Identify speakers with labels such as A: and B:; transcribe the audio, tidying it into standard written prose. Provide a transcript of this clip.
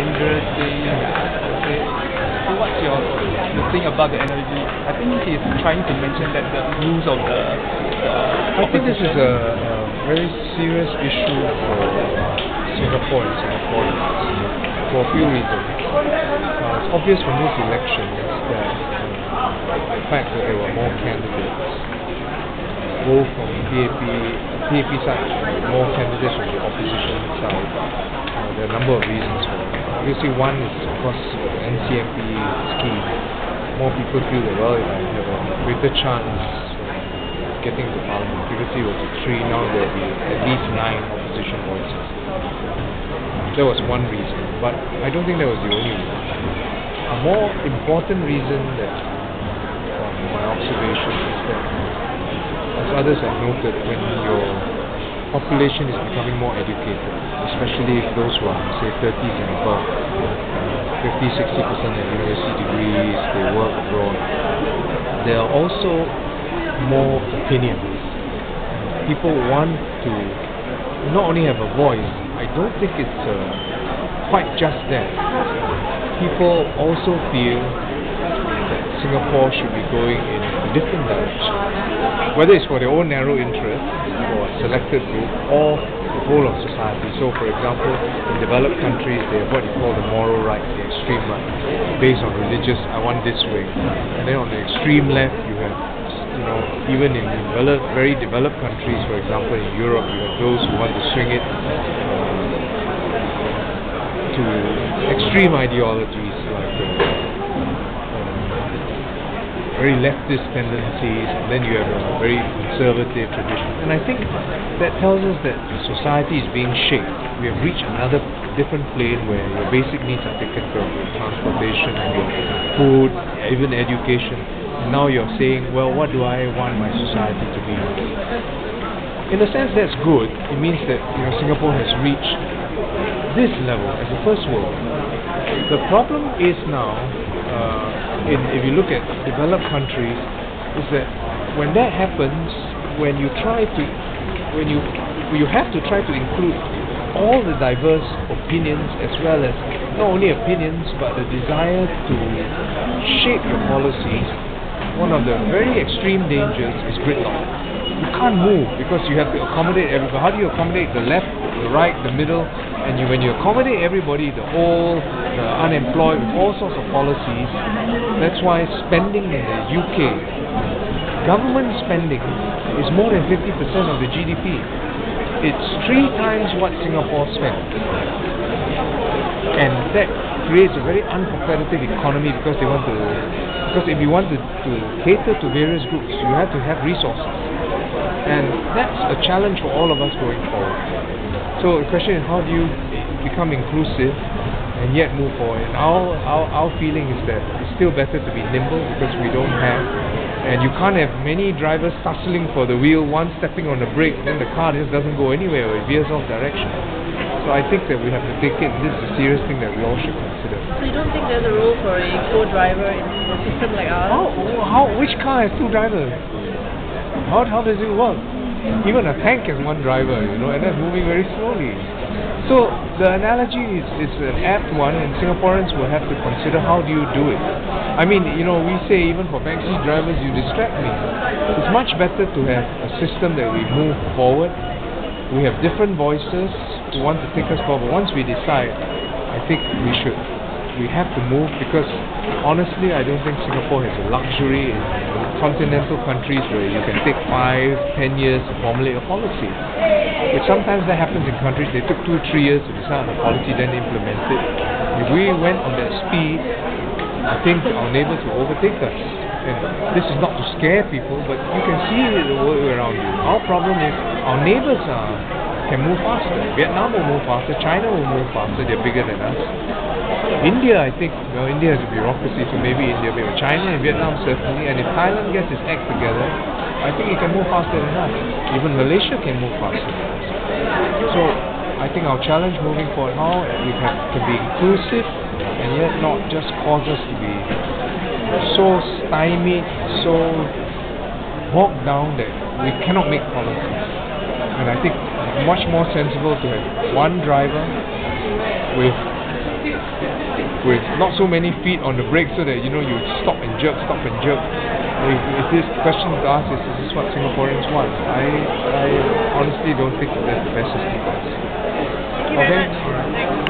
A: dangerous thing. Okay. So what's the thing about the energy? I think he's trying to mention that the rules of the
B: I think this is a very serious issue for Singapore and Singaporeans for a few reasons. It's obvious from this election is that the fact that there were more candidates, both from PAP side, more candidates from the opposition side. There are a number of reasons for it. Obviously, one is, of course, the NCMP scheme. More people feel that, well, if I have a greater chance getting to Parliament, previously it was 3, now there will be at least 9 opposition voices. That was one reason, but I don't think that was the only reason. A more important reason that, from my observation, is that, as others have noted, when your population is becoming more educated, especially those who are, say, 30s and above, 50-60% have university degrees, they work abroad, there are also more opinions. People want to not only have a voice. I don't think it's quite just that. People also feel that Singapore should be going in a different direction, whether it's for their own narrow interest or a selected group or the whole of society. So, for example, in developed countries, they have what you call the moral right, the extreme right, based on religious, I want this way. And then on the extreme left, you have, even in very developed countries, for example, in Europe, you have those who want to swing it to extreme ideologies like very leftist tendencies, and then you have a very conservative tradition. And I think that tells us that society is being shaped. We have reached another different plane where your basic needs are taken care of, your transportation and your food, even education. And now you're saying, well, what do I want my society to be? In a sense, that's good. It means that Singapore has reached this level as a first world. The problem is now, if you look at developed countries, is that when that happens, when you have to try to include all the diverse opinions, as well as not only opinions but the desire to shape your policies. One of the very extreme dangers is gridlock. You can't move because you have to accommodate everybody. How do you accommodate the left, the right, the middle? And when you accommodate everybody, the old, the unemployed, with all sorts of policies, that's why spending in the UK, government spending is more than 50% of the GDP. It's 3 times what Singapore spends. And that creates a very uncompetitive economy because if you want to cater to various groups, you have to have resources. And that's a challenge for all of us going forward. So the question is, how do you become inclusive and yet move forward? And our feeling is that it's still better to be nimble because we don't have, and you can't have many drivers tussling for the wheel, one stepping on the brake, then the car just doesn't go anywhere or it veers off direction. So I think that we have to take it, this is a serious thing that we all should consider.
C: So you don't think there's a role for a co-driver in a system like ours?
B: Which car has 2 drivers? How does it work? Even a tank has 1 driver, and that's moving very slowly. So the analogy is an apt one, and Singaporeans will have to consider how do you do it. I mean, we say even for taxi drivers, you distract me. It's much better to have a system that we move forward. We have different voices who want to take us forward. Once we decide, I think we have to move because honestly, I don't think Singapore has a luxury in continental countries where you can take 5-10 years to formulate a policy. But sometimes that happens in countries, they took 2-3 years to decide on a policy, then implement it. If we went on that speed, I think our neighbours will overtake us. And this is not to scare people, but you can see the world around you. Our problem is our neighbours can move faster. Vietnam will move faster, China will move faster, they're bigger than us. India, I think, India has a bureaucracy, so maybe India, maybe China and Vietnam certainly, and if Thailand gets its act together, I think it can move faster than us. Even Malaysia can move faster than us. So, I think our challenge moving forward now, we have to be inclusive and yet not just cause us to be so stymied, so bogged down that we cannot make policies. And I think it's much more sensible to have 1 driver with with not so many feet on the brake so that you know you stop and jerk. If this question is asked, is this what Singaporeans want? I honestly don't think that that's the best system for us.
C: Thank you very much. Thanks.